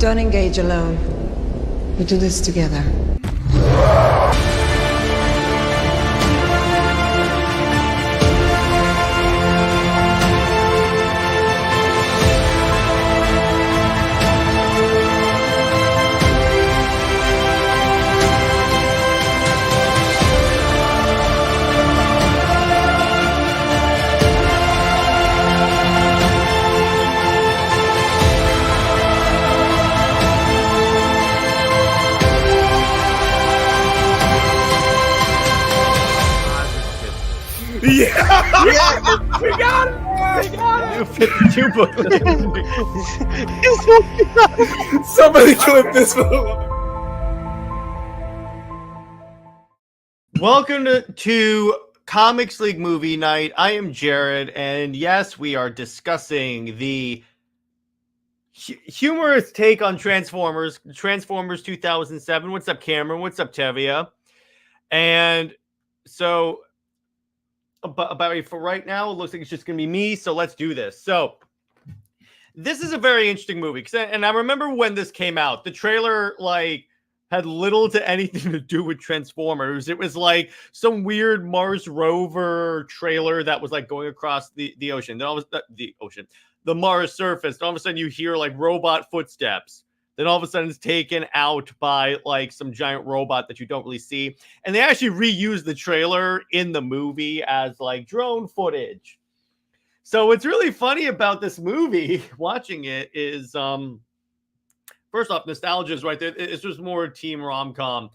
Don't engage alone. We do this together. Yeah, we got it. We got New 52 booklet. it. Somebody clip this. Welcome to Comics League Movie Night. I am Jared, and yes, we are discussing the humorous take on Transformers 2007. What's up, Cameron? What's up, Tevia? And so, about for right now, it looks like it's just going to be me, so let's do this. So, this is a very interesting movie, and I remember when this came out, the trailer, had little to anything to do with Transformers. It was like some weird Mars rover trailer that was like going across the ocean. Then all of a sudden, the Mars surface. Then all of a sudden you hear like robot footsteps. Then all of a sudden it's taken out by like some giant robot that you don't really see. And they actually reused the trailer in the movie as like drone footage. So what's really funny about this movie, watching it, is first off, nostalgia is right there. It's just more team rom-com.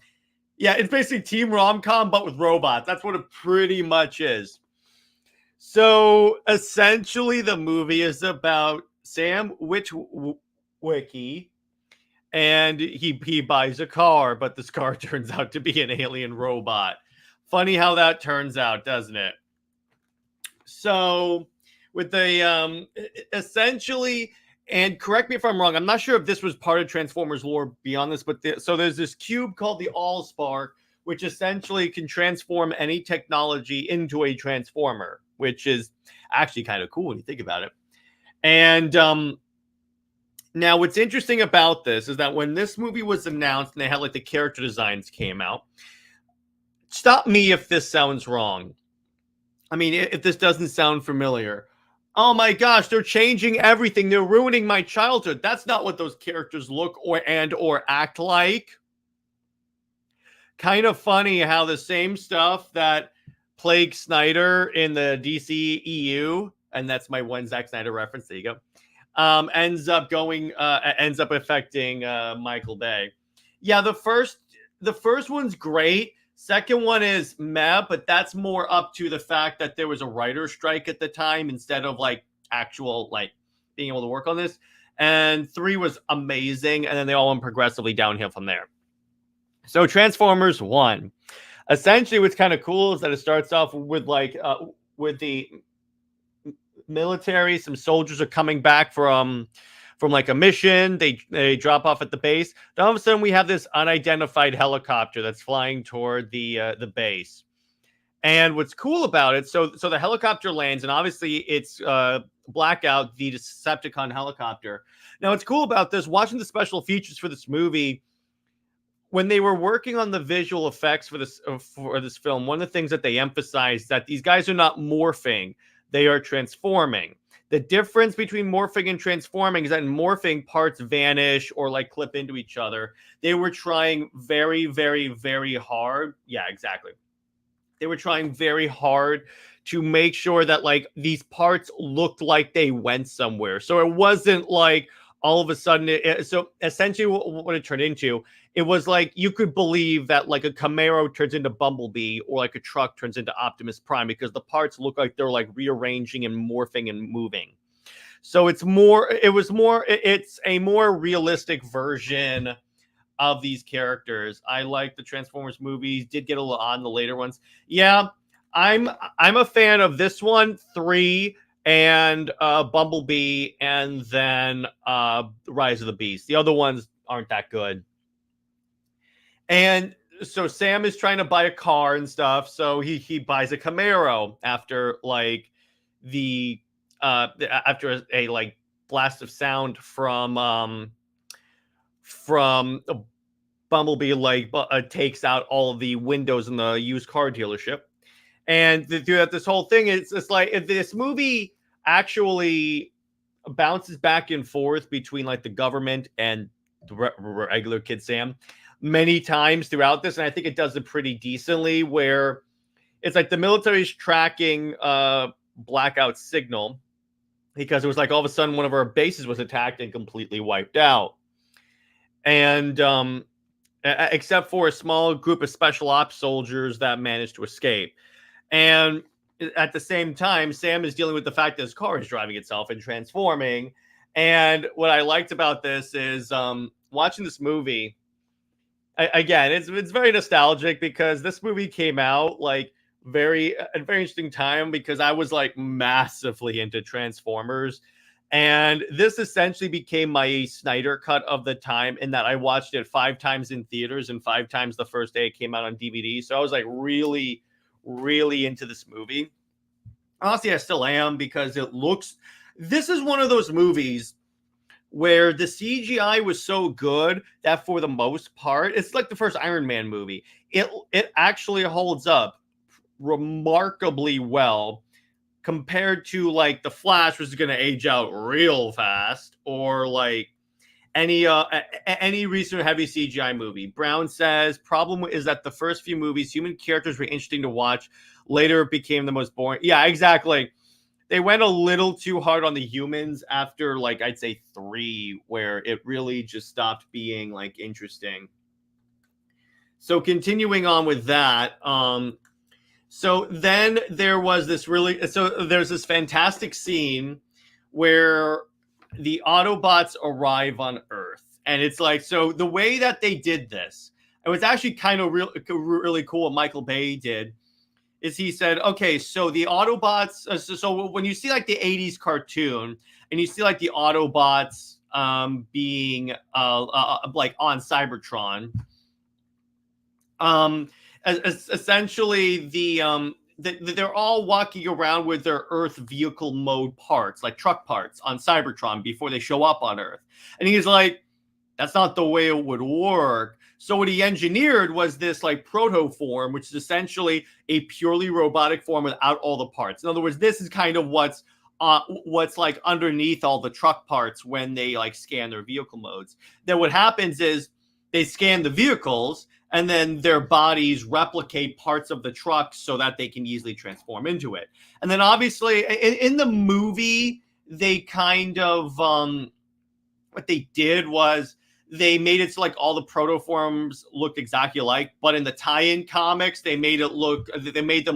Yeah, it's basically team rom-com, but with robots. That's what it pretty much is. So, essentially, the movie is about Sam Witwicky, and he buys a car, but this car turns out to be an alien robot. Funny how that turns out, doesn't it? So, with the, essentially... And correct me if I'm wrong, I'm not sure if this was part of Transformers lore beyond this, but so there's this cube called the Allspark, which essentially can transform any technology into a transformer, which is actually kind of cool when you think about it. And now what's interesting about this is that when this movie was announced and they had like the character designs came out, stop me if this sounds wrong. I mean, if this doesn't sound familiar. Oh my gosh, they're changing everything. They're ruining my childhood. That's not what those characters look or act like. Kind of funny how the same stuff that plagued Snyder in the DC EU, and that's my one Zack Snyder reference, there you go, ends up affecting Michael Bay. Yeah, the first one's great. Second one is meh, but that's more up to the fact that there was a writer's strike at the time instead of like actual like being able to work on this. And 3 was amazing, and then they all went progressively downhill from there. So Transformers 1. Essentially what's kind of cool is that it starts off with with the military. Some soldiers are coming back from like a mission. They drop off at the base. Then all of a sudden we have this unidentified helicopter that's flying toward the base. And what's cool about it, so the helicopter lands, and obviously it's Blackout, the Decepticon helicopter. Now what's cool about this, watching the special features for this movie, when they were working on the visual effects for this film, one of the things that they emphasized is that these guys are not morphing, they are transforming. The difference between morphing and transforming is that in morphing, parts vanish or like clip into each other. They were trying very, very, very hard. Yeah, exactly. They were trying very hard to make sure that like these parts looked like they went somewhere. So it wasn't like all of a sudden. So essentially what it turned into, it was like you could believe that like a Camaro turns into Bumblebee or like a truck turns into Optimus Prime because the parts look like they're like rearranging and morphing and moving. So it's a more realistic version of these characters. I like the Transformers movies, did get a little on the later ones. Yeah, I'm a fan of this one, 3, and Bumblebee, and then Rise of the Beast. The other ones aren't that good. And so Sam is trying to buy a car and stuff. So he buys a Camaro after like after a like blast of sound from from Bumblebee takes out all of the windows in the used car dealership. And throughout this whole thing, it's like this movie actually bounces back and forth between like the government and the regular Kid Sam many times throughout this. And I think it does it pretty decently, where it's like the military's tracking blackout signal because it was like all of a sudden one of our bases was attacked and completely wiped out. And except for a small group of special ops soldiers that managed to escape. And at the same time, Sam is dealing with the fact that his car is driving itself and transforming. And what I liked about this is watching this movie. Again, it's very nostalgic because this movie came out like a very interesting time because I was like massively into Transformers. And this essentially became my Snyder cut of the time in that I watched it 5 times in theaters and 5 times the first day it came out on DVD. So I was like really, really into this movie. Honestly, I still am because this is one of those movies where the CGI was so good that for the most part, it's like the first Iron Man movie. It actually holds up remarkably well compared to like The Flash, which is going to age out real fast, or like any recent heavy CGI movie. Brown says problem is that the first few movies, human characters were interesting to watch. Later, it became the most boring. Yeah, exactly. They went a little too hard on the humans after, like, I'd say 3, where it really just stopped being like interesting. So continuing on with that, so then there was this there's this fantastic scene where the Autobots arrive on Earth. And it's like, so the way that they did this, it was actually kind of really cool what Michael Bay did, is he said, okay, so the Autobots, so when you see like the 80s cartoon and you see like the Autobots being like on Cybertron, essentially they're all walking around with their Earth vehicle mode parts, like truck parts on Cybertron before they show up on Earth. And he's like, that's not the way it would work. So what he engineered was this like proto form, which is essentially a purely robotic form without all the parts. In other words, this is kind of what's like underneath all the truck parts when they like scan their vehicle modes. Then what happens is they scan the vehicles and then their bodies replicate parts of the truck so that they can easily transform into it. And then obviously in the movie, they kind of, what they did was they made it so like all the protoforms looked exactly alike, but in the tie-in comics, they made them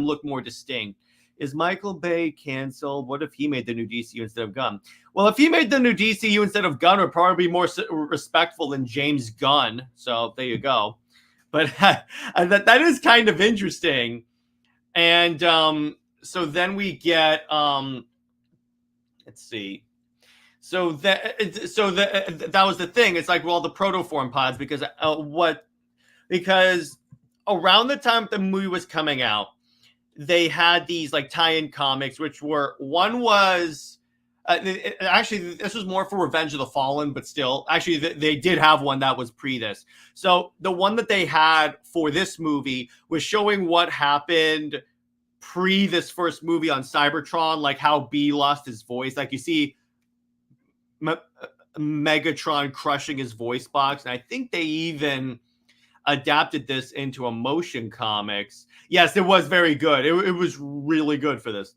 look more distinct. Is Michael Bay canceled? What if he made the new DCU instead of Gunn? Well, if he made the new DCU instead of Gunn, it would probably be more respectful than James Gunn. So there you go. But that is kind of interesting. And so then we get, let's see. So that was the thing. It's like, well, the protoform pods, because around the time the movie was coming out, they had these like tie-in comics, which were, one was, actually, this was more for Revenge of the Fallen, but still, actually, they did have one that was pre this. So the one that they had for this movie was showing what happened pre this first movie on Cybertron, like how B lost his voice. Like you see Megatron crushing his voice box, and I think they even adapted this into a motion comics. Yes, it was very good. It was really good for this.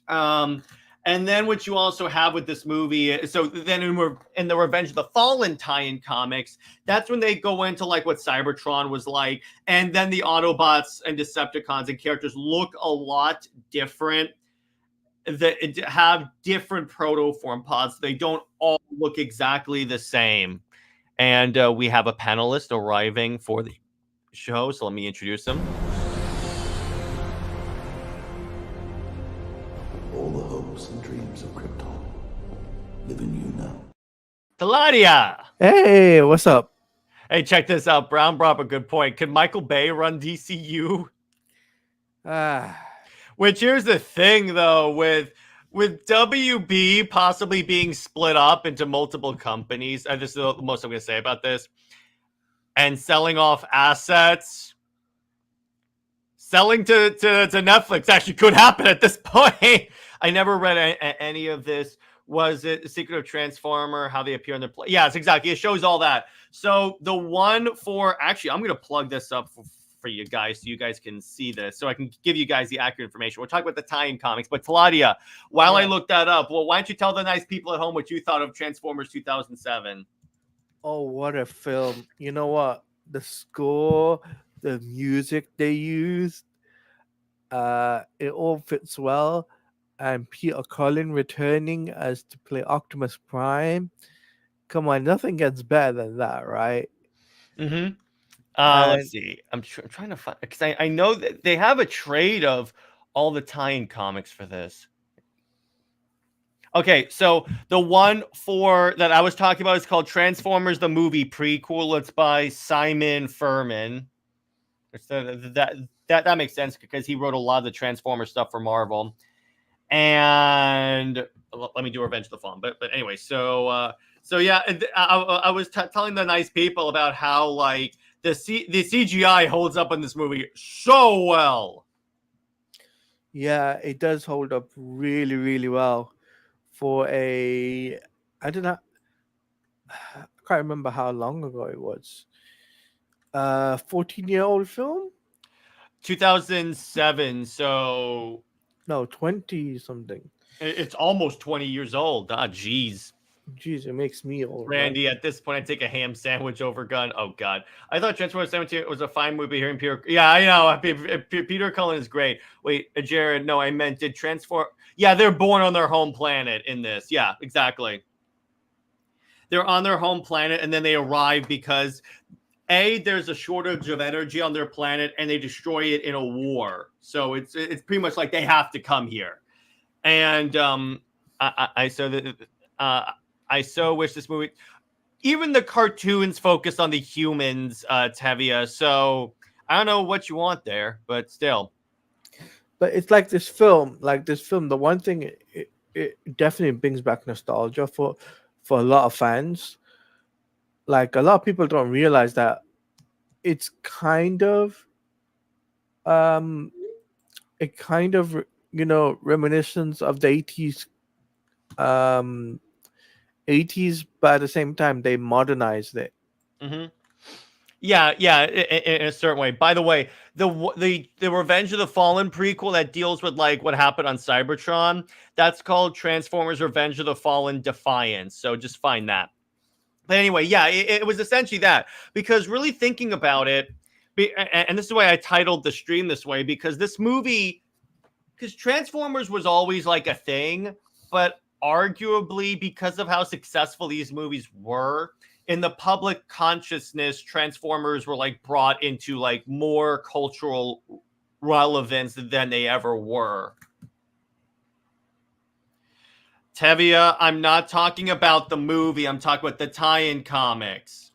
And then what you also have with this movie, so then in the Revenge of the Fallen tie-in comics, that's when they go into like what Cybertron was like, and then the Autobots and Decepticons and characters look a lot different. That have different protoform pods. They don't all look exactly the same. And we have a panelist arriving for the show, so let me introduce him. All the hopes and dreams of Krypton live in you now. Teladia! Hey, what's up? Hey, check this out. Brown brought up a good point. Could Michael Bay run DCU? Which here's the thing, though, with with WB possibly being split up into multiple companies, and this is the most I'm going to say about this, and selling off assets, selling to Netflix actually could happen at this point. I never read any of this. Was it The Secret of Transformer, how they appear in the play? Yes, exactly. It shows all that. So the one for, actually, I'm going to plug this up for you guys so you guys can see this, so I can give you guys the accurate information. We'll talk about the tie-in comics, but Teladia, while I looked that up, well, why don't you tell the nice people at home what you thought of Transformers 2007? Oh, what a film. You know what? The score, the music they used, it all fits well. And Peter Cullen returning as to play Optimus Prime. Come on, nothing gets better than that, right? Mm-hmm. And Let's see. I'm trying to find, because I know that they have a trade of all the tie-in comics for this. Okay, so the one for that I was talking about is called Transformers the Movie Prequel. It's by Simon Furman. That makes sense because he wrote a lot of the Transformers stuff for Marvel. And let me do Revenge of the Fallen. But anyway, so yeah, I was telling the nice people about how like the CGI holds up in this movie so well. yeah, it does hold up really, really well for a, I don't know, I can't remember how long ago it was. 14-year-old film? 2007, so No, 20 something. it's almost 20 years old. Ah, jeez. Jeez, it makes me old. Randy, at this point, I'd take a ham sandwich over gun. Oh, God. I thought Transformers 17 was a fine movie here in Peter. Yeah, I know. Peter Cullen is great. Wait, Jared, no, I meant did Transform. Yeah, they're born on their home planet in this. Yeah, exactly. They're on their home planet, and then they arrive because, A, there's a shortage of energy on their planet, and they destroy it in a war. So it's pretty much like they have to come here. And I so wish this movie, even the cartoons focus on the humans, Tevia. So I don't know what you want there, but still. But it's like this film. The one thing it definitely brings back nostalgia for a lot of fans. Like a lot of people don't realize that it's kind of reminiscence of the 80s 80s, but at the same time they modernized it. Mm-hmm. Yeah, in a certain way. By the way, the Revenge of the Fallen prequel that deals with like what happened on Cybertron, that's called Transformers Revenge of the Fallen Defiance. So just find that. But anyway, yeah, it was essentially that, because really thinking about it, and this is why I titled the stream this way, because this movie, because Transformers was always like a thing, but arguably because of how successful these movies were in the public consciousness, Transformers were like brought into like more cultural relevance than they ever were. Tevia, I'm not talking about the movie. I'm talking about the tie-in comics.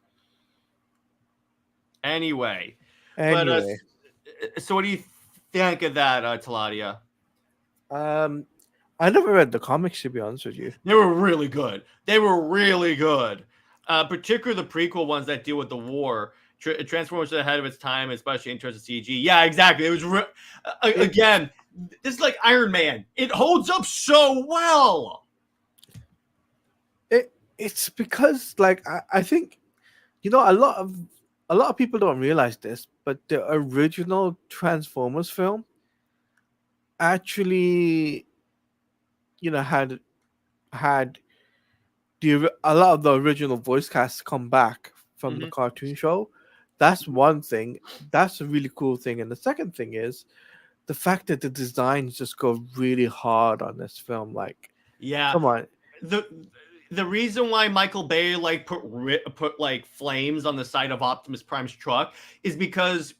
Anyway. But, so what do you think of that, Teladia? I never read the comics, to be honest with you. They were really good. Particularly the prequel ones that deal with the war. Transformers ahead of its time, especially in terms of CG. Yeah, exactly. It was again. This is like Iron Man. It holds up so well. It's because, like, I think, a lot of people don't realize this, but the original Transformers film actually, had a lot of the original voice cast come back from the cartoon show. That's one thing. That's a really cool thing. And the second thing is the fact that the designs just go really hard on this film. Like, yeah, come on. The reason why Michael Bay like put like flames on the side of Optimus Prime's truck is because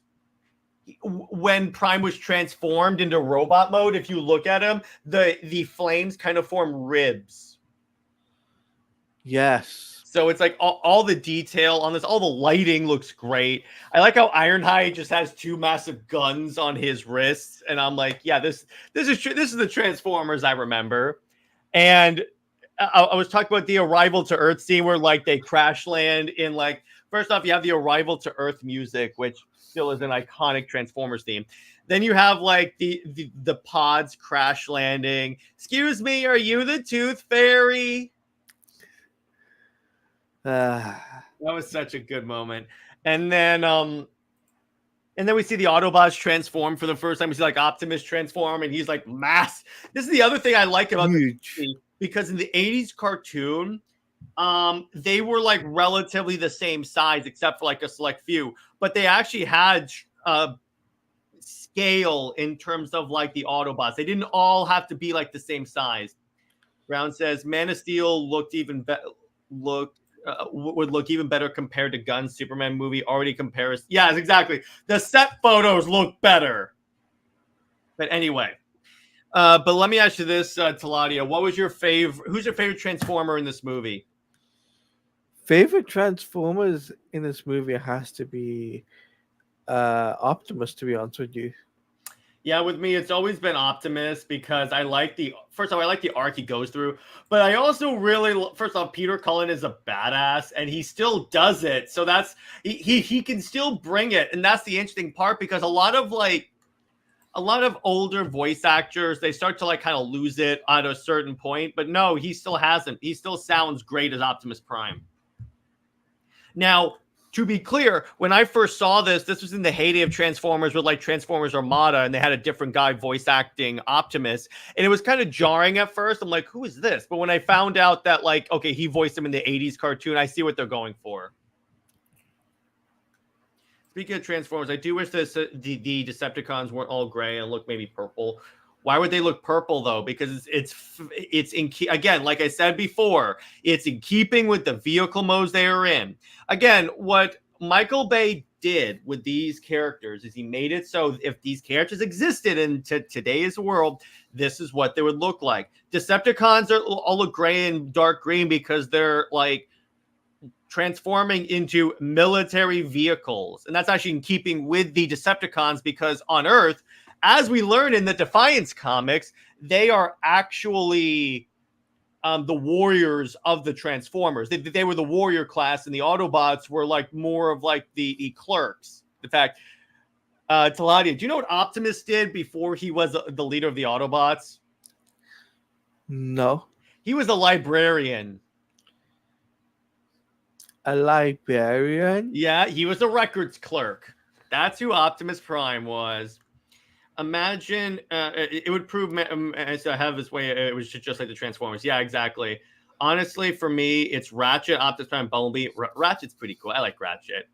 when Prime was transformed into robot mode, if you look at him, the flames kind of form ribs. Yes. So it's like all the detail on this, all the lighting looks great. I like how Ironhide just has two massive guns on his wrists, and I'm like, yeah, this is the Transformers I remember. And I was talking about the arrival to Earth scene where like they crash land in like, first off, you have the arrival to Earth music, which still is an iconic Transformers theme. Then you have like the pods crash landing. Excuse me, are you the Tooth Fairy? That was such a good moment. And then we see the Autobots transform for the first time. We see like Optimus transform, and he's like mass. This is the other thing I like about the movie, because in the 80s cartoon, they were like relatively the same size except for like a select few, but they actually had scale in terms of like the Autobots. They didn't all have to be like the same size. Brown says Man of Steel would look even better compared to Gunn's Superman movie. Already compares. Yes, exactly. The set photos look better. But anyway, but let me ask you this, Teladia. What was your favorite? Who's your favorite Transformer in this movie? Favorite Transformers in this movie has to be Optimus, to be honest with you. Yeah, with me, it's always been Optimus because I like first of all, I like the arc he goes through, but I also really, first off, Peter Cullen is a badass and he still does it. So that's, he can still bring it. And that's the interesting part, because a lot of older voice actors, they start to like kind of lose it at a certain point, but no, he still hasn't. He still sounds great as Optimus Prime. Now, to be clear, when I first saw this was in the heyday of Transformers with like Transformers Armada, and they had a different guy voice acting Optimus, and it was kind of jarring at first. I'm like, who is this? But when I found out that like, okay, he voiced him in the 80s cartoon, I see what they're going for. Speaking of Transformers, I do wish the Decepticons weren't all gray and look maybe purple. Why would they look purple though? Because it's in again, like I said before, it's in keeping with the vehicle modes they are in. Again, what Michael Bay did with these characters is he made it so if these characters existed in today's world, this is what they would look like. Decepticons all look gray and dark green because they're like transforming into military vehicles, and that's actually in keeping with the Decepticons, because on Earth, as we learn in the Defiance comics, they are actually the warriors of the Transformers. They were the warrior class, and the Autobots were like more of like the clerks. In fact, Teladia, do you know what Optimus did before he was the leader of the Autobots? No. He was a librarian. A librarian? Yeah, he was a records clerk. That's who Optimus Prime was. Imagine it would prove as I have this way. It was just like the Transformers. Yeah, exactly. Honestly, for me, it's Ratchet, Optimus Prime, Bumblebee. Ratchet's pretty cool. I like Ratchet.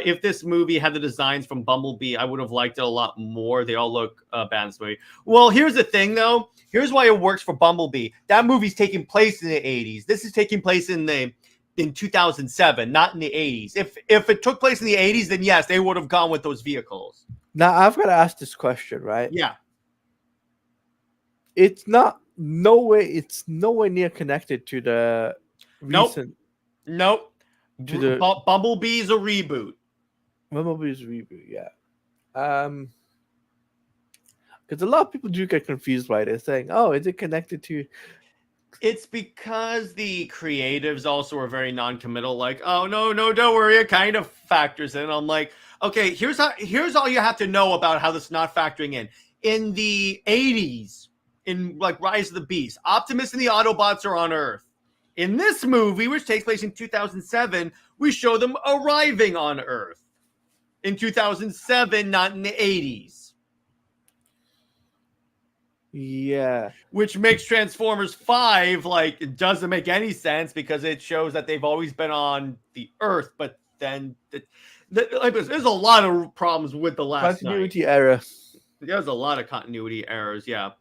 If this movie had the designs from Bumblebee, I would have liked it a lot more. They all look bad in this movie. Well, here's the thing, though. Here's why it works for Bumblebee. That movie's taking place in the 80s. This is taking place in 2007, not in the 80s. If it took place in the 80s, then yes, they would have gone with those vehicles. Now, I've got to ask this question, right? Yeah. It's nowhere near connected to the recent. Nope. To the Bumblebee's a reboot. Bumblebee's reboot, yeah. Because a lot of people do get confused by this, saying, "Oh, is it connected to?" It's because the creatives also are very non-committal. Like, oh no, don't worry, it kind of factors in. I'm like, okay, here's all you have to know about how this is not factoring in. In the 80s, in like Rise of the Beast, Optimus and the Autobots are on Earth. In this movie, which takes place in 2007, we show them arriving on Earth in 2007, not in the 80s. Yeah. Which makes Transformers 5, like, it doesn't make any sense because it shows that they've always been on the Earth, but then there's a lot of problems with the last continuity error. There's a lot of continuity errors, yeah.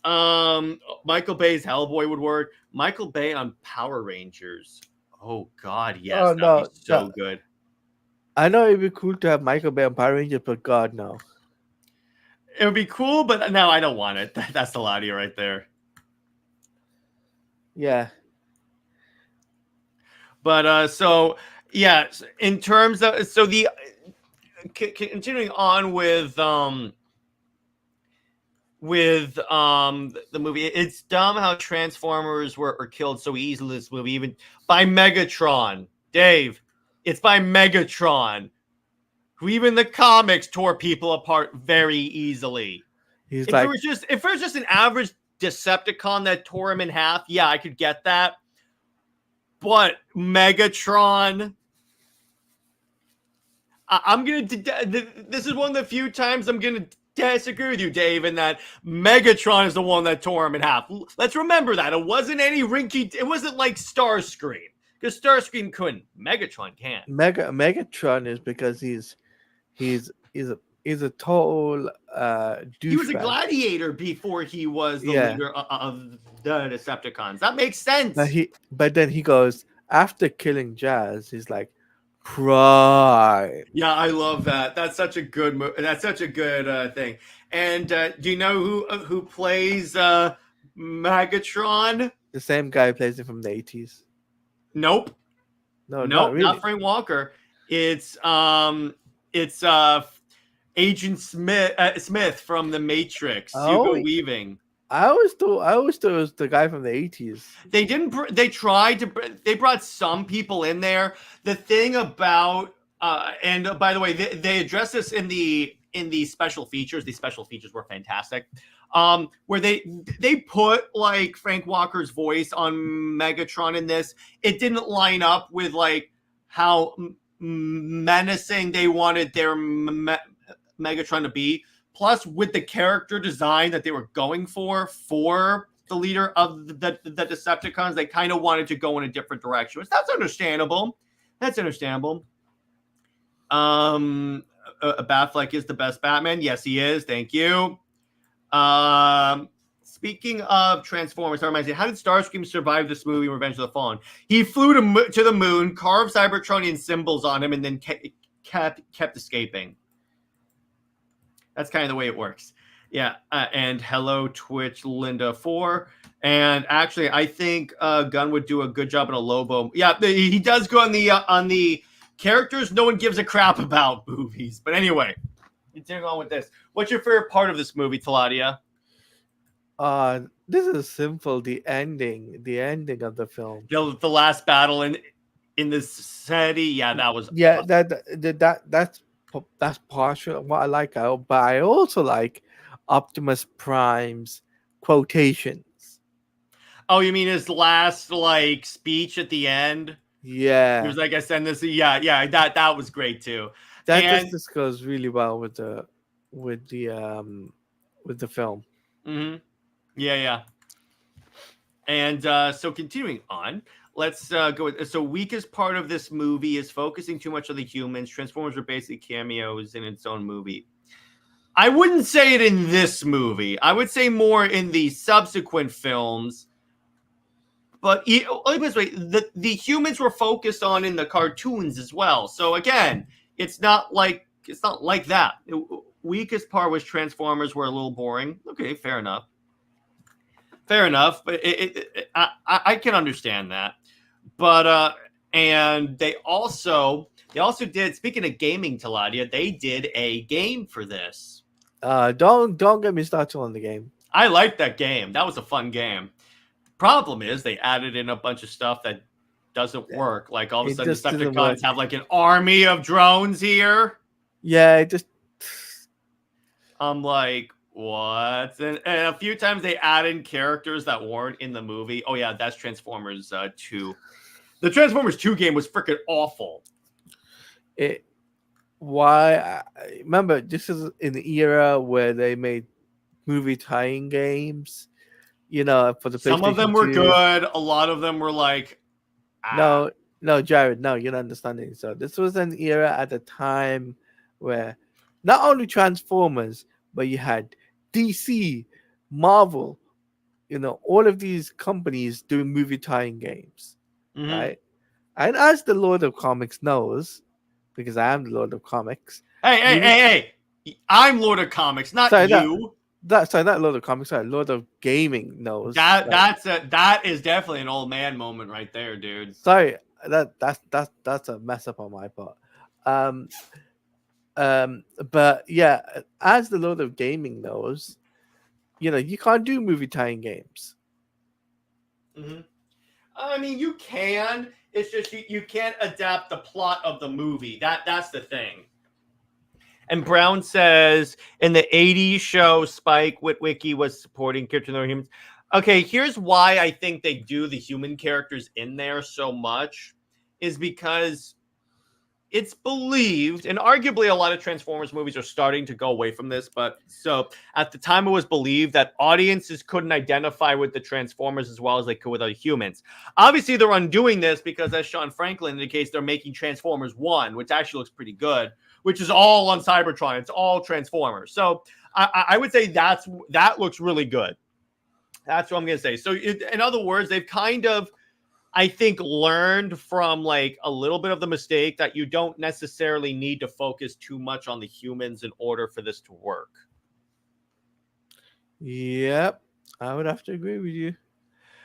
Michael Bay's Hellboy would work. Michael Bay on Power Rangers. Oh God, yes, that'd be so good. I know it'd be cool to have Michael Bay on Power Rangers, but God, no. It would be cool, but no, I don't want it. That's Teladia right there. Yeah. But so yeah, in terms of continuing on with the movie. It's dumb how Transformers were killed so easily in this movie, even by Megatron. Dave, it's by Megatron, who even the comics tore people apart very easily. He's If like, it was just an average Decepticon that tore him in half, yeah, I could get that. But Megatron, I'm gonna. This is one of the few times I'm gonna disagree with you, Dave, in that Megatron is the one that tore him in half. Let's remember that it wasn't any rinky. It wasn't like Starscream, because Starscream couldn't. Megatron can. Megatron is because he's a total douchebag. He was a gladiator before he was the leader of the Decepticons. That makes sense. But then he goes, after killing Jazz, he's like, pride. Yeah, I love that. That's such a good. That's such a good thing. And do you know who plays Megatron? The same guy who plays it from the 80s. Nope. No, Nope, really. not Frank Walker. It's Agent Smith from The Matrix. Oh, Hugo Weaving. I always thought it was the guy from the 80s. They didn't. They tried to. They brought some people in there. The thing about and by the way, they addressed this in the special features. The special features were fantastic. Where they put like Frank Walker's voice on Megatron in this. It didn't line up with like how menacing they wanted their Megatron to be. Plus, with the character design that they were going for the leader of the Decepticons, they kind of wanted to go in a different direction. That's understandable. Batfleck is the best Batman. Yes, he is. Thank you. Speaking of Transformers, that reminds me, how did Starscream survive this movie, Revenge of the Fallen? He flew to the moon, carved Cybertronian symbols on him, and then kept escaping. That's kind of the way it works. Yeah. And hello, Twitch Linda 4. And actually, I think Gunn would do a good job in a Lobo. Yeah, he does go on the characters no one gives a crap about movies. But anyway, continuing on with this. What's your favorite part of this movie, Teladia? This is simple. The ending of the film. The last battle in the city. Yeah, that was that's partial what I like, but I also like Optimus Prime's quotations. Oh, you mean his last like speech at the end? Yeah, he was like, "I send this." Yeah, that was great too. That just goes really well with the film. Mm-hmm. Yeah. And so continuing on. Let's go with so weakest part of this movie is focusing too much on the humans. Transformers are basically cameos in its own movie. I wouldn't say it in this movie. I would say more in the subsequent films. But let me put it this way, the humans were focused on in the cartoons as well. So again, it's not like that. Weakest part was Transformers were a little boring. Okay, fair enough. But I can understand that. But and they also did, speaking of gaming, Teladia, they did a game for this. Don't get me started on the game. I liked that game. That was a fun game. Problem is they added in a bunch of stuff that doesn't work. Like all of a sudden Decepticons have like an army of drones here. Yeah, it just I'm like, what? And a few times they add in characters that weren't in the movie. Oh yeah, that's Transformers 2. The Transformers 2 game was freaking awful. Remember, this is in the era where they made movie tie-in games. For the PlayStation. Some of them were 2. good. A lot of them were like, No, Jared, no, you're not understanding. So this was an era at the time where not only Transformers, but you had DC, Marvel, all of these companies doing movie tie-in games. mm-hmm. Right? And as the Lord of Comics knows, because I am the Lord of Comics. Hey! I'm Lord of Comics, not you. Not Lord of Comics. Sorry, Lord of Gaming knows. That is definitely an old man moment right there, dude. Sorry, that's a mess up on my part. But yeah, as the Lord of Gaming knows, you can't do movie tie-in games. Mm-hmm. I mean, you can. It's just you can't adapt the plot of the movie. That's the thing. And Brown says in the 80s show, Spike Witwicky was supporting characters that were humans. Okay, here's why I think they do the human characters in there so much is because it's believed, and arguably a lot of Transformers movies are starting to go away from this, but so at the time it was believed that audiences couldn't identify with the Transformers as well as they could with other humans. Obviously, they're undoing this because, as Sean Franklin indicates, they're making Transformers 1, which actually looks pretty good, which is all on Cybertron. It's all Transformers. So I would say that looks really good. That's what I'm going to say. So in other words, they've kind of, I think, learned from like a little bit of the mistake that you don't necessarily need to focus too much on the humans in order for this to work. Yep, I would have to agree with you.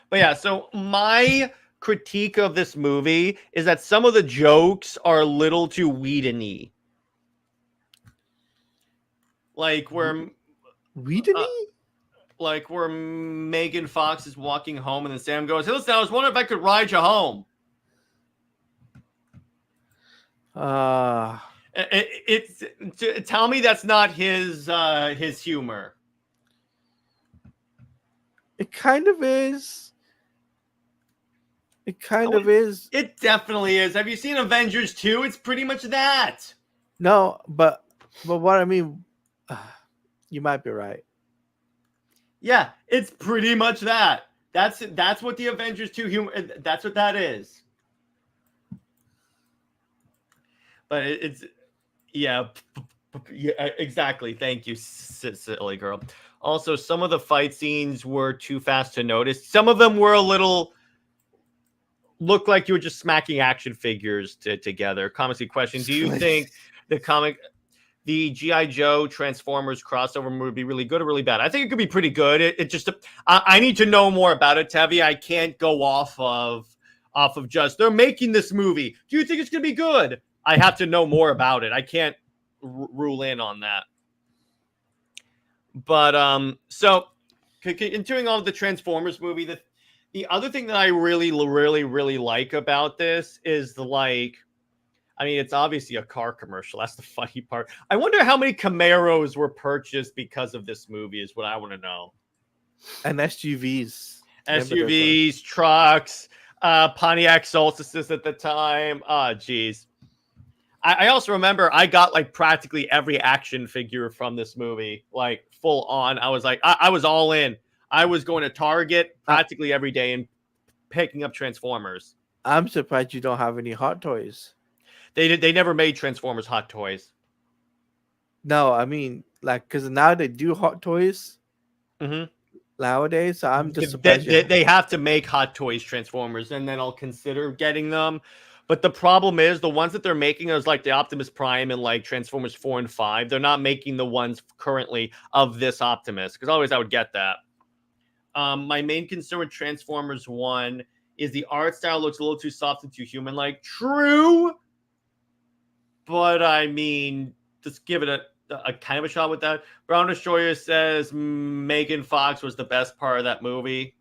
But yeah, so my critique of this movie is that some of the jokes are a little too Whedon-y. Like where Megan Fox is walking home and then Sam goes, "Hey, listen, I was wondering if I could ride you home." Tell me that's not his humor. It kind of is. It definitely is. Have you seen Avengers 2? It's pretty much that. No, but what I mean, you might be right. Yeah, it's pretty much that. That's what the Avengers 2 humor. That's what that is. But it's yeah, exactly. Thank you, silly girl. Also, some of the fight scenes were too fast to notice. Some of them were a little looked like you were just smacking action figures together. Comicsy question: do you think the G.I. Joe Transformers crossover movie would be really good or really bad? I think it could be pretty good. It just I need to know more about it, Tevi. I can't go off of just they're making this movie. Do you think it's gonna be good? I have to know more about it. I can't rule in on that. But so continuing on with the Transformers movie, the other thing that I really like about this is I mean, it's obviously a car commercial. That's the funny part. I wonder how many Camaros were purchased because of this movie is what I want to know. And SUVs. Trucks, Pontiac Solstices at the time. Oh, geez. I also remember I got like practically every action figure from this movie, like full on. I was like, I was all in. I was going to Target practically every day and picking up Transformers. I'm surprised you don't have any Hot Toys. They never made Transformers Hot Toys. No, I mean, like, because now they do Hot Toys nowadays. So I'm just surprised. They have to make Hot Toys Transformers, and then I'll consider getting them. But the problem is the ones that they're making is like the Optimus Prime and like Transformers 4 and 5. They're not making the ones currently of this Optimus, because always I would get that. My main concern with Transformers 1 is the art style looks a little too soft and too human-like. True. But I mean, just give it a kind of a shot with that. Brown Destroyer says Megan Fox was the best part of that movie.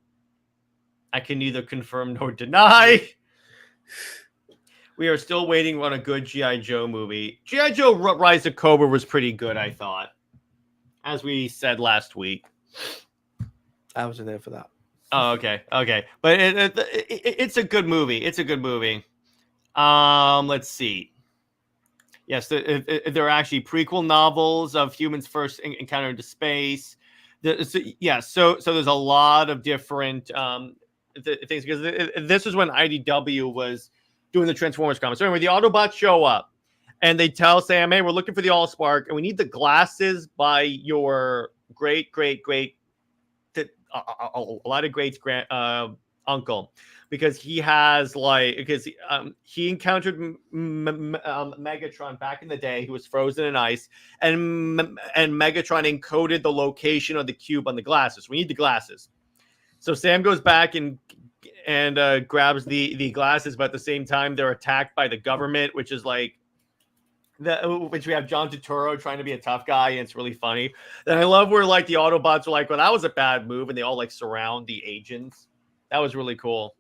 I can neither confirm nor deny. We are still waiting on a good G.I. Joe movie. G.I. Joe Rise of Cobra was pretty good, I thought. As we said last week. I wasn't there for that. Oh, okay. But it's a good movie. It's a good movie. Let's see. Yes, there are actually prequel novels of humans' first encounter into space. So there's a lot of different things, because this is when IDW was doing the Transformers comics. So anyway, the Autobots show up and they tell Sam, "Hey, we're looking for the Allspark, and we need the glasses by your great a lot of greats uncle, because he has he encountered Megatron back in the day. He was frozen in ice, and Megatron encoded the location of the cube on the glasses. We need the glasses." So Sam goes back and grabs the glasses, but at the same time they're attacked by the government, which is like which we have John Turturro trying to be a tough guy, and it's really funny. And I love where like the Autobots are like, well, that was a bad move, and they all like surround the agents. That was really cool.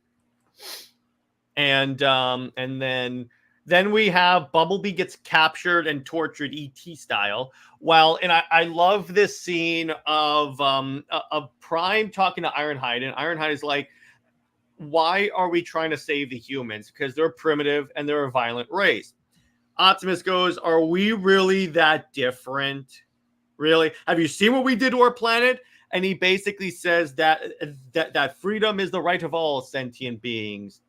And then we have Bumblebee gets captured and tortured ET style. And I love this scene of Prime talking to Ironhide, and Ironhide is like, why are we trying to save the humans? Because they're primitive and they're a violent race. Optimus goes, are we really that different? Really? Have you seen what we did to our planet? And he basically says that freedom is the right of all sentient beings.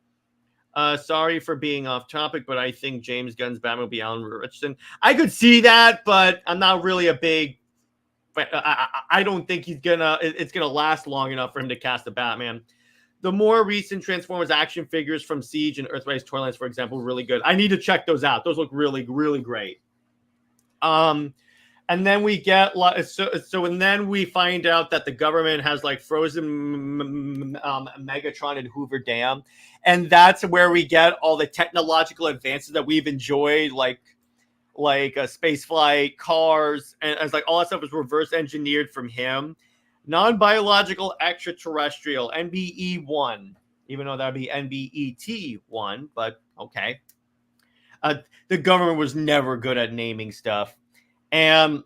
Sorry for being off topic, but I think James Gunn's Batman will be Alan Richardson. I could see that, but I'm not really a big. I don't think it's gonna last long enough for him to cast the Batman. The more recent Transformers action figures from Siege and Earthrise Toylands, for example, were really good. I need to check those out. Those look really, really great. And then we get and then we find out that the government has like frozen Megatron in Hoover Dam, and that's where we get all the technological advances that we've enjoyed, like space flight, cars, and it's like all that stuff was reverse engineered from him. Non-biological extraterrestrial, NBE-1, even though that would be NBET-1, but okay. The government was never good at naming stuff. And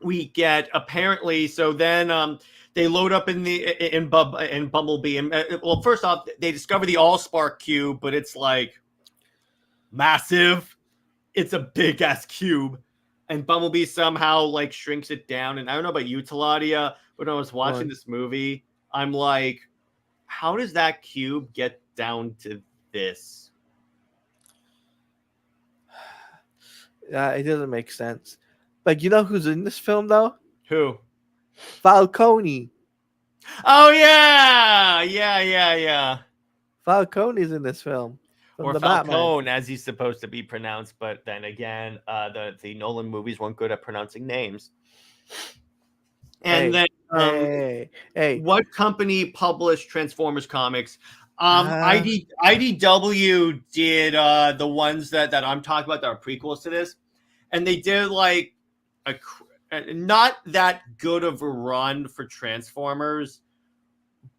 we get apparently, so then they load up in Bumblebee. And well, first off, they discover the Allspark cube, but it's like massive. It's a big ass cube. And Bumblebee somehow like shrinks it down. And I don't know about you, Teladia, but when I was watching this movie, I'm like, how does that cube get down to this? It doesn't make sense. Like, you know who's in this film though? Who? Falcone. Oh yeah. Falcone's in this film. Or Falcone, as he's supposed to be pronounced, but then again, the Nolan movies weren't good at pronouncing names. And what company published Transformers comics? IDW did the ones that I'm talking about that are prequels to this, and they did like not that good of a run for Transformers,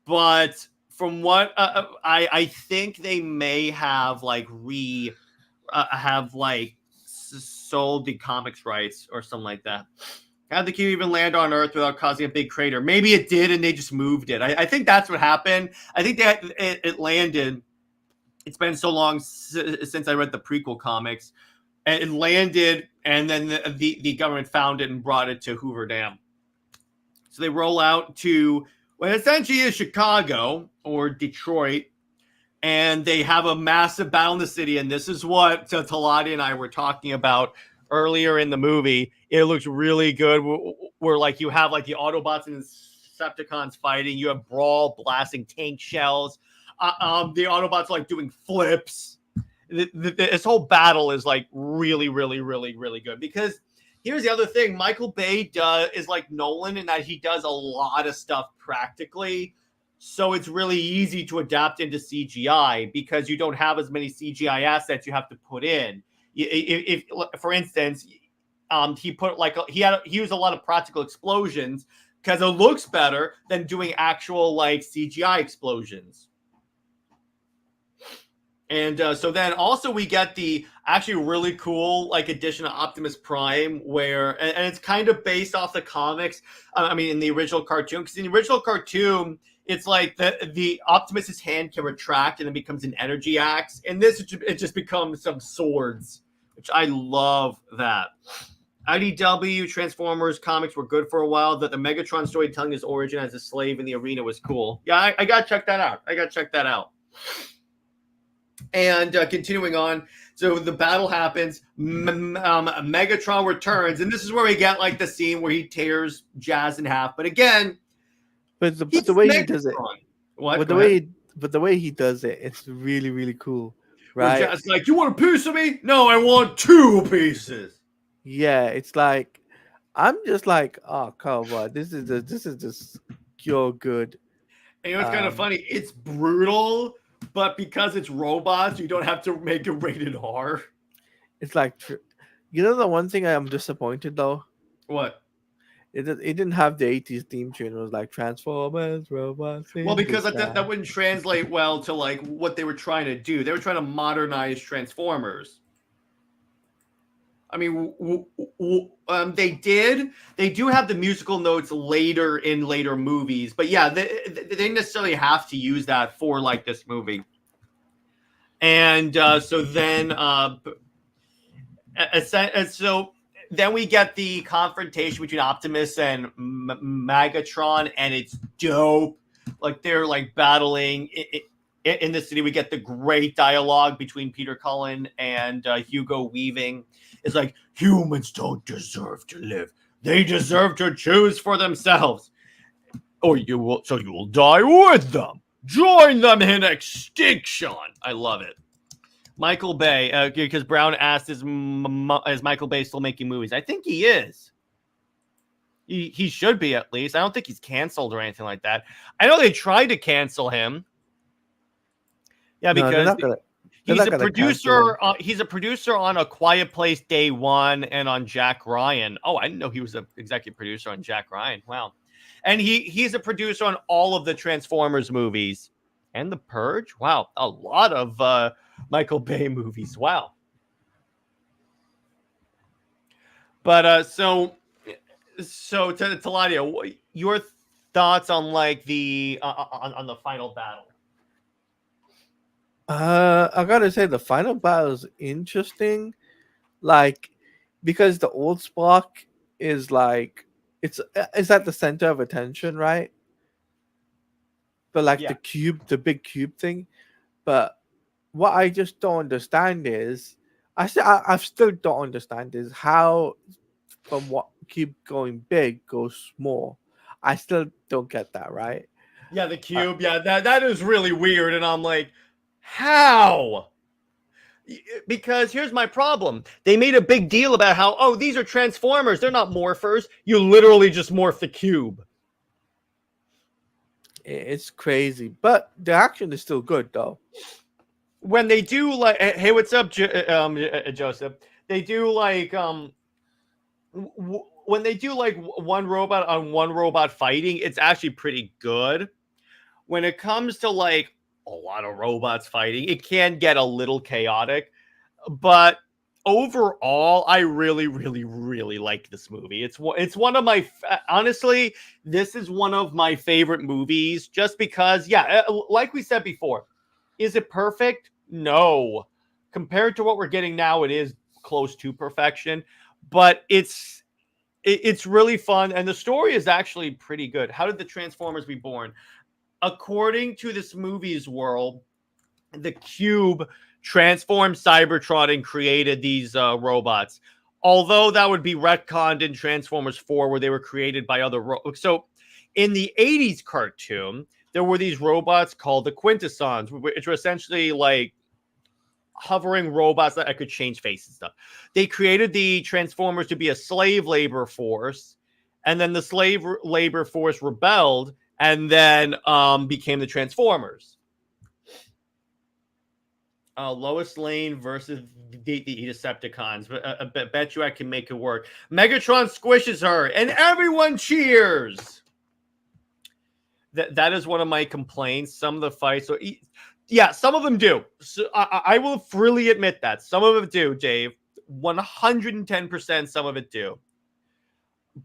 but from what I think they may have like sold the comics rights or something like that. How'd the cube even land on Earth without causing a big crater? Maybe it did, and they just moved it. I think that's what happened. I think that it landed. It's been so long since I read the prequel comics. And it landed, and then the government found it and brought it to Hoover Dam. So they roll out to what essentially is Chicago or Detroit, and they have a massive battle in the city. And this is what Teladia and I were talking about earlier in the movie. It looks really good. Where like you have like the Autobots and Decepticons fighting. You have Brawl blasting tank shells. The Autobots are like doing flips. This whole battle is like really, really, really, really good. Because here's the other thing: Michael Bay is like Nolan in that he does a lot of stuff practically. So it's really easy to adapt into CGI because you don't have as many CGI assets you have to put in. If for instance, he put like he used a lot of practical explosions because it looks better than doing actual like CGI explosions. And so then also we get the actually really cool like addition of Optimus Prime where and it's kind of based off the comics. I mean in the original cartoon, because in the original cartoon it's like the Optimus's hand can retract and then becomes an energy axe. And this it just becomes some swords, which I love that. IDW Transformers comics were good for a while. That the Megatron story telling his origin as a slave in the arena was cool. Yeah, I gotta check that out. And continuing on, so the battle happens. Megatron returns, and this is where we get like the scene where he tears Jazz in half. But again, but the way he does it, the way he does it, it's really, really cool, right? Jazz like, you want a piece of me? No, I want 2 pieces. Yeah, it's like I'm just like, oh come on, this is just pure good. And you know what's kind of funny? It's brutal. But because it's robots, you don't have to make it rated R. It's like You know the one thing I am disappointed though? What? It didn't have the 80s theme tune. It was like Transformers, robots. Well, because that that wouldn't translate well to like what they were trying to do. They were trying to modernize Transformers. I mean, they did. They do have the musical notes later in later movies, but yeah, they didn't necessarily have to use that for like this movie. And so then we get the confrontation between Optimus and Megatron, and it's dope. Like they're like battling in the city. We get the great dialogue between Peter Cullen and Hugo Weaving. It's like, humans don't deserve to live; they deserve to choose for themselves, or you will die with them. Join them in extinction. I love it. Michael Bay, because Brown asked, is Michael Bay still making movies? I think he is. He should be, at least. I don't think he's canceled or anything like that. I know they tried to cancel him. Yeah, because he's a producer. He's a producer on A Quiet Place Day One and on Jack Ryan. Oh, I didn't know he was an executive producer on Jack Ryan. Wow. And he's a producer on all of the Transformers movies and The Purge. Wow, a lot of Michael Bay movies. Wow. But so Teladia, your thoughts on like the on the final battle? I gotta say the final battle is interesting, like because the old Spock is like it's at the center of attention, right? But like the big cube thing. But what I just don't understand is I still don't understand is how from what cube going big goes small. I still don't get that, right? Yeah, the cube. That is really weird, and I'm like, how? Because here's my problem. They made a big deal about how, these are Transformers. They're not morphers. You literally just morph the cube. It's crazy. But the action is still good, though. When they do, like, hey, what's up, Joseph? They do, like, when they do, like, one robot on one robot fighting, it's actually pretty good. When it comes to, like, a lot of robots fighting, it can get a little chaotic, but overall, I really, really, really like this movie. It's one of my, honestly, this is one of my favorite movies, just because, like we said before, is it perfect? No. Compared to what we're getting now, it is close to perfection, but it's really fun, and the story is actually pretty good. How did the Transformers be born? According to this movie's world, the cube transformed Cybertron and created these robots. Although that would be retconned in Transformers 4, where they were created by other robots. So in the 80s cartoon, there were these robots called the Quintessons, which were essentially like hovering robots that could change faces and stuff. They created the Transformers to be a slave labor force, and then the slave labor force rebelled and then became the Transformers. Lois Lane versus the Decepticons. I bet you I can make it work. Megatron squishes her, and everyone cheers. That is one of my complaints. Some of the fights, some of them do. So I will freely admit that. Some of them do, Dave. 110% some of it do.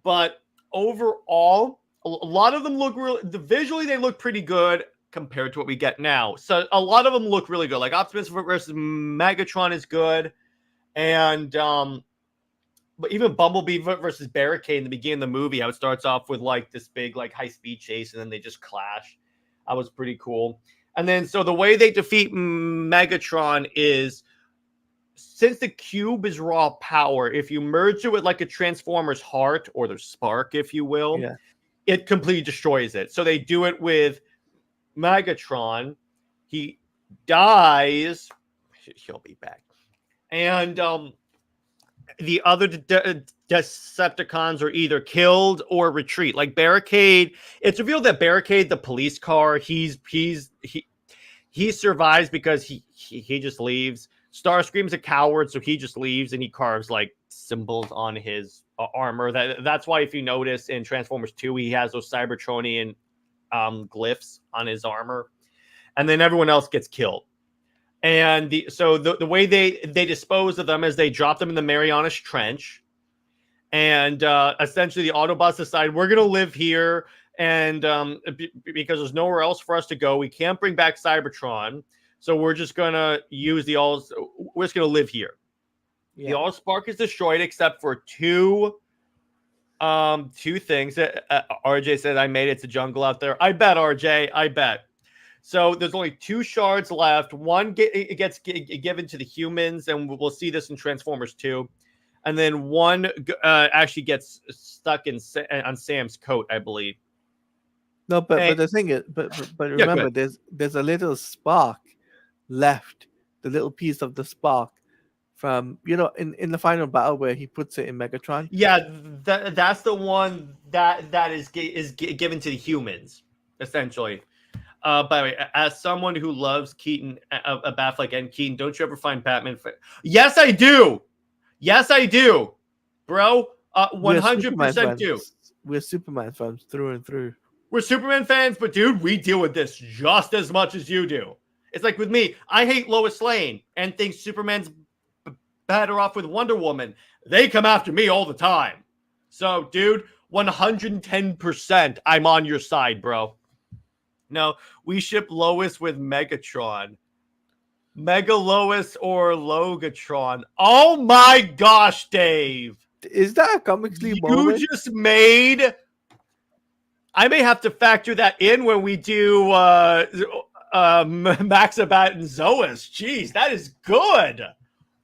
But overall, a lot of them look visually, they look pretty good compared to what we get now. So a lot of them look really good. Like Optimus versus Megatron is good. And but even Bumblebee versus Barricade in the beginning of the movie, how it starts off with like this big like high-speed chase and then they just clash. That was pretty cool. And then so the way they defeat Megatron is, since the cube is raw power, if you merge it with like a Transformer's heart or the spark, if you will, it completely destroys it. So they do it with Megatron. He dies. He'll be back. And the other Decepticons are either killed or retreat. Like Barricade, it's revealed that Barricade, the police car, he survives because he just leaves. Starscream's a coward, so he just leaves and he carves like symbols on his armor. That's why, if you notice in Transformers 2, he has those Cybertronian glyphs on his armor, and then everyone else gets killed. And the way they dispose of them is they drop them in the Marianas Trench, and essentially the Autobots decide we're gonna live here, and because there's nowhere else for us to go, we can't bring back Cybertron. So we're just gonna use we're just gonna live here. Yeah. The Allspark is destroyed except for two things. RJ said, I made it. It's a jungle out there. I bet, RJ. I bet. So there's only 2 shards left. One gets given to the humans, and we'll see this in Transformers 2. And then one actually gets stuck on Sam's coat, I believe. No, but the thing is, but remember, there's a little spark left, the little piece of the spark from, in the final battle where he puts it in Megatron. Yeah, that's the one that is given to the humans, essentially. By the way, as someone who loves Keaton, Batfleck and Keaton, don't you ever find Batman? Yes, I do. Yes, I do, bro. 100% do. We're Superman fans through and through. We're Superman fans, but dude, we deal with this just as much as you do. It's like with me, I hate Lois Lane and think Superman's better off with Wonder Woman. They come after me all the time. So, dude, 110%, I'm on your side, bro. No, we ship Lois with Megatron. Mega Lois or Logatron. Oh my gosh, Dave. Is that a comic sleeve moment? You just made... I may have to factor that in when we do Maxabat and Zoas. Jeez, that is good.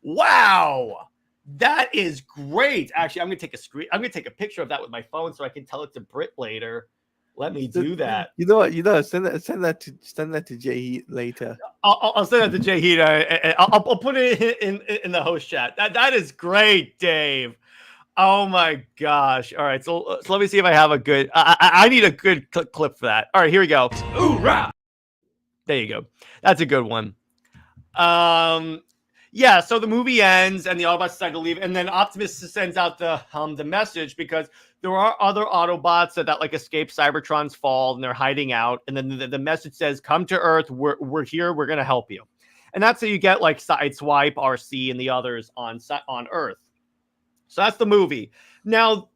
Wow. That is great. Actually, I'm gonna take a picture of that with my phone so I can tell it to Britt later. Let me do that. You know what? Send that to JJheat later. I'll send that to JJheat. I'll put it in the host chat. That is great, Dave. Oh my gosh. All right. So let me see if I have a good, I need a good clip for that. All right, here we go. Hoorah! There you go. That's a good one. Yeah, so the movie ends and the Autobots decide to leave, and then Optimus sends out the message because there are other Autobots that like escape Cybertron's fall and they're hiding out, and then the message says, come to Earth, we're here, we're gonna help you. And that's how you get like Sideswipe, RC, and the others on Earth. So that's the movie. Now,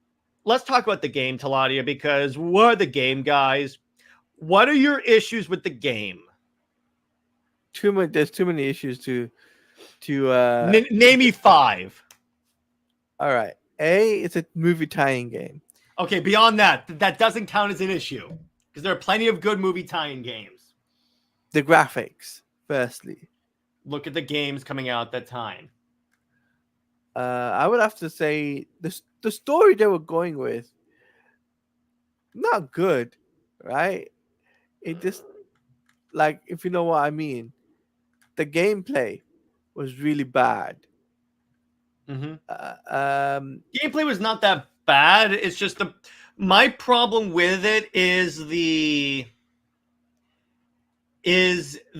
let's talk about the game, Teladia, because we're the game guys. What are your issues with the game? There's too many issues to name me 5. All right. A, it's a movie tie-in game. Okay, beyond that doesn't count as an issue because there are plenty of good movie tie-in games. The graphics, firstly. Look at the games coming out at that time. I would have to say the story they were going with, not good, right? It just, like, if you know what I mean, the gameplay was really bad. Mm-hmm. Gameplay was not that bad. It's just my problem with it is the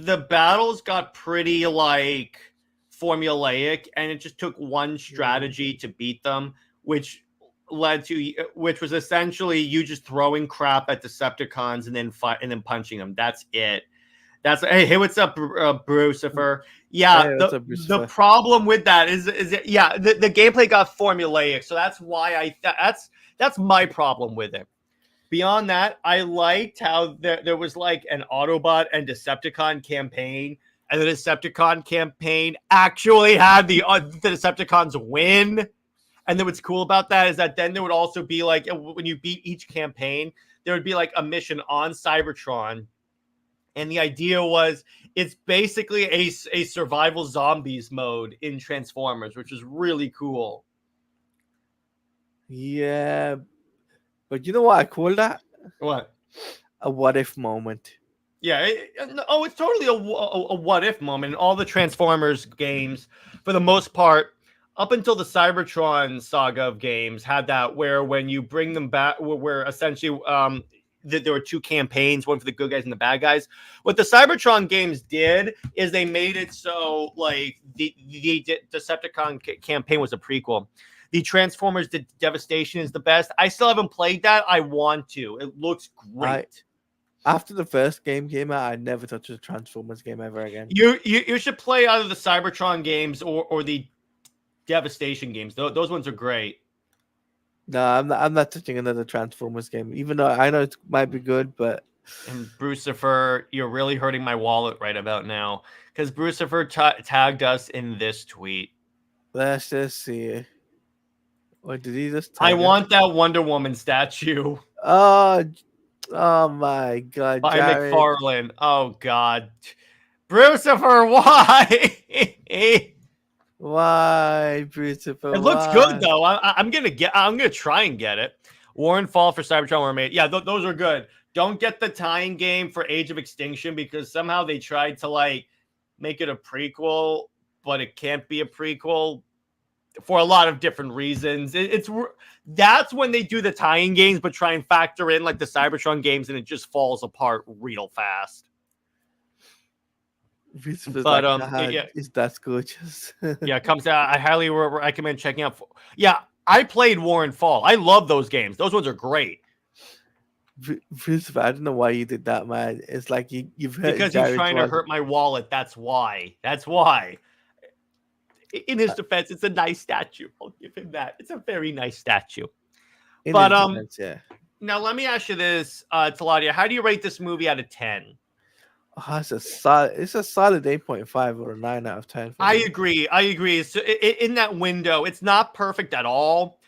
battles got pretty like formulaic, and it just took one strategy to beat them, which was essentially you just throwing crap at Decepticons and then punching them. That's it. That's hey, what's up, Brucifer? Yeah, hey, the problem with that is the gameplay got formulaic, so that's why that's my problem with it. Beyond that, I liked how there was like an Autobot and Decepticon campaign, and the Decepticon campaign actually had the Decepticons win. And then what's cool about that is that then there would also be like, when you beat each campaign, there would be like a mission on Cybertron. And the idea was it's basically a survival zombies mode in Transformers, which is really cool. Yeah. But you know what I call that? What? A what if moment. Yeah. It's totally a what if moment. In all the Transformers games, for the most part, up until the Cybertron saga of games, had that where when you bring them back, where essentially that there were two campaigns, one for the good guys and the bad guys. What the Cybertron games did is they made it so like the Decepticon campaign was a prequel. The Transformers Devastation is the best. I still haven't played that. I want to. It looks great. After the first game came out, I never touched a Transformers game ever again. You should play either the Cybertron games or the Devastation games. Those ones are great. No, I'm not touching another Transformers game, even though I know it might be good, but. And Brucifer, you're really hurting my wallet right about now because Brucifer tagged us in this tweet. Let's just see. Or did he just? I want that Wonder Woman statue. Oh my God! By Jared. McFarlane. Oh God, Brucifer, why? Why, Brucifer? It looks good though. I'm gonna try and get it. War and Fall for Cybertron were made. Yeah, those are good. Don't get the tie-in game for Age of Extinction because somehow they tried to like make it a prequel, but it can't be a prequel for a lot of different reasons. That's when they do the tie-in games, but try and factor in like the Cybertron games, and it just falls apart real fast. But yeah, that's gorgeous. Yeah, it comes out. I highly recommend checking out. Yeah, I played War and Fall. I love those games. Those ones are great. I don't know why you did that, man. It's like you've hurt because Jared he's trying to hurt my wallet. That's why. In his defense, it's a nice statue. I'll give him that. It's a very nice statue. Yeah. Now let me ask you this, Teladia. How do you rate this movie out of 10? Oh, it's a solid 8.5 or a 9 out of 10. I agree. So in that window, it's not perfect at all,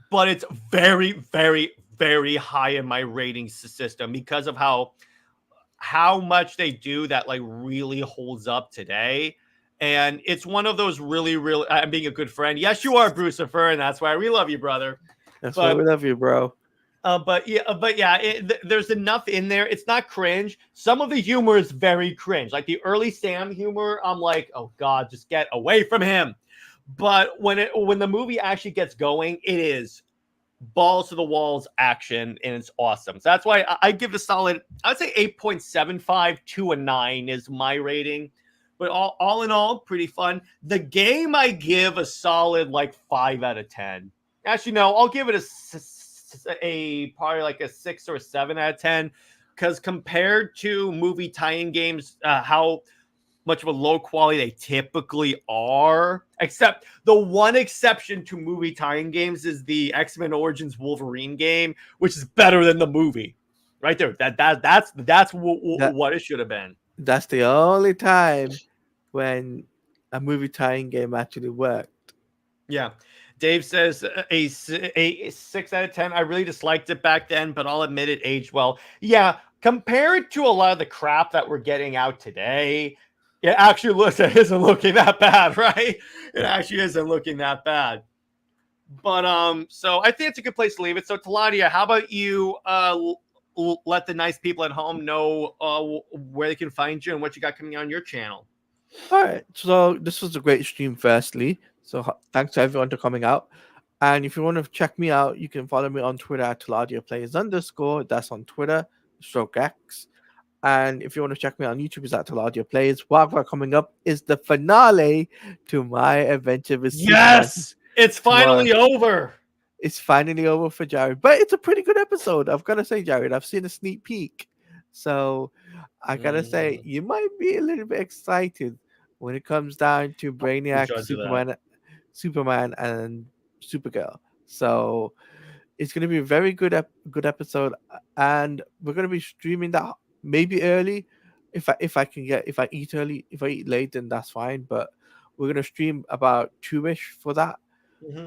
but it's very, very, very high in my rating system because of how much they do that like really holds up today. And it's one of those really, really, I'm being a good friend. Yes, you are, Brucifer, and that's why we love you, brother. That's why we love you, bro. But there's enough in there. It's not cringe. Some of the humor is very cringe. Like the early Sam humor, I'm like, oh God, just get away from him. But when the movie actually gets going, it is balls to the walls action, and it's awesome. So that's why I give it a solid, I'd say 8.75 to a 9 is my rating. But all in all, pretty fun. The game I give a solid like 5 out of 10. Actually, no, I'll give it probably like a 6 or 7 out of 10 because compared to movie tie-in games, how much of a low quality they typically are, except the one exception to movie tie-in games is the X-Men Origins Wolverine game, which is better than the movie. Right there. That's what it should have been. That's the only time when a movie tie-in game actually worked. Yeah. Dave says a 6 out of 10. I really disliked it back then, but I'll admit it aged well. Yeah, compared to a lot of the crap that we're getting out today, it actually isn't looking that bad, right? It actually isn't looking that bad. But so I think it's a good place to leave it. So Teladia, how about you let the nice people at home know where they can find you and what you got coming on your channel? All right. So this was a great stream, firstly. So thanks to everyone for coming out. And if you want to check me out, you can follow me on Twitter at Teladia Plays _ That's on Twitter, /X. And if you want to check me out on YouTube, it's at Teladia Plays. What coming up is the finale to my adventure with Yes! It's finally over. It's finally over for Jared. But it's a pretty good episode. I've got to say, Jared, I've seen a sneak peek. So I got to say, you might be a little bit excited when it comes down to Brainiac, Superman, and Supergirl. So it's going to be a very good episode, and we're going to be streaming that maybe early. If I eat early, if I eat late, then that's fine. But we're going to stream about 2ish for that,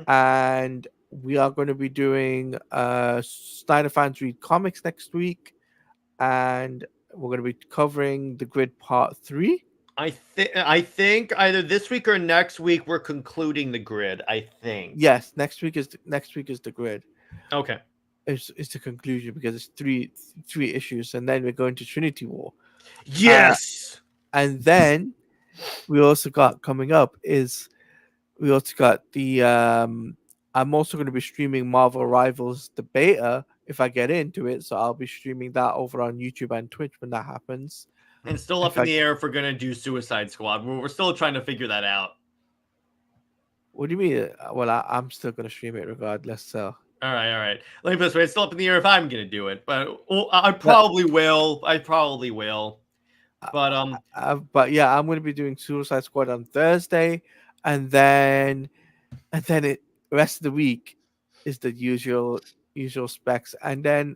and we are going to be doing Snyder Fans Read Comics next week, and we're going to be covering The Grid Part 3. I think either this week or next week we're concluding The Grid. I think. Yes, next week is The Grid. Okay. It's the conclusion because it's three issues, and then we're going to Trinity War. Yes. And then we also got coming up is the I'm also going to be streaming Marvel Rivals the beta if I get into it. So I'll be streaming that over on YouTube and Twitch when that happens. And still up in the air if we're gonna do Suicide Squad. We're still trying to figure that out. What do you mean? Well, I'm still gonna stream it regardless. So. All right. Let me put it this way: it's still up in the air if I'm gonna do it, but I probably will. But yeah, I'm gonna be doing Suicide Squad on Thursday, and then it rest of the week is the usual specs, and then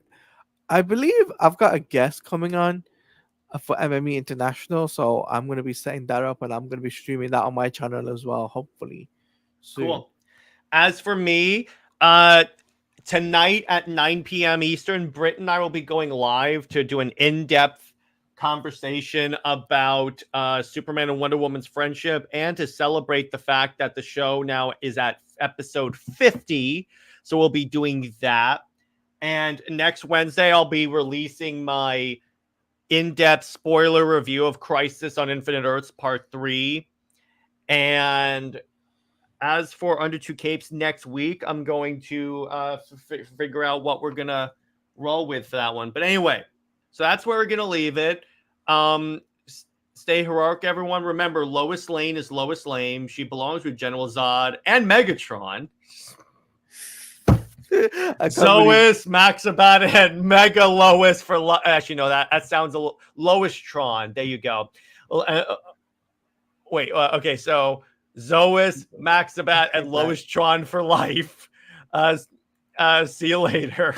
I believe I've got a guest coming on for MME International, so I'm gonna be setting that up, and I'm gonna be streaming that on my channel as well, hopefully. Soon. Cool. As for me, tonight at 9 p.m. Eastern, Britt and I will be going live to do an in-depth conversation about Superman and Wonder Woman's friendship, and to celebrate the fact that the show now is at episode 50. So we'll be doing that. And next Wednesday, I'll be releasing my in-depth spoiler review of Crisis on Infinite Earths Part 3. And as for Under Two Capes next week, I'm going to figure out what we're going to roll with for that one. But anyway, so that's where we're going to leave it. Stay heroic, everyone. Remember, Lois Lane is Lois Lane. She belongs with General Zod and Megatron. Zois, Maxabat, and Mega Lois for... Actually, no, that sounds a little... Loistron. There you go. Wait, okay, so... Zois, Maxabat, and Loistron for life. See you later.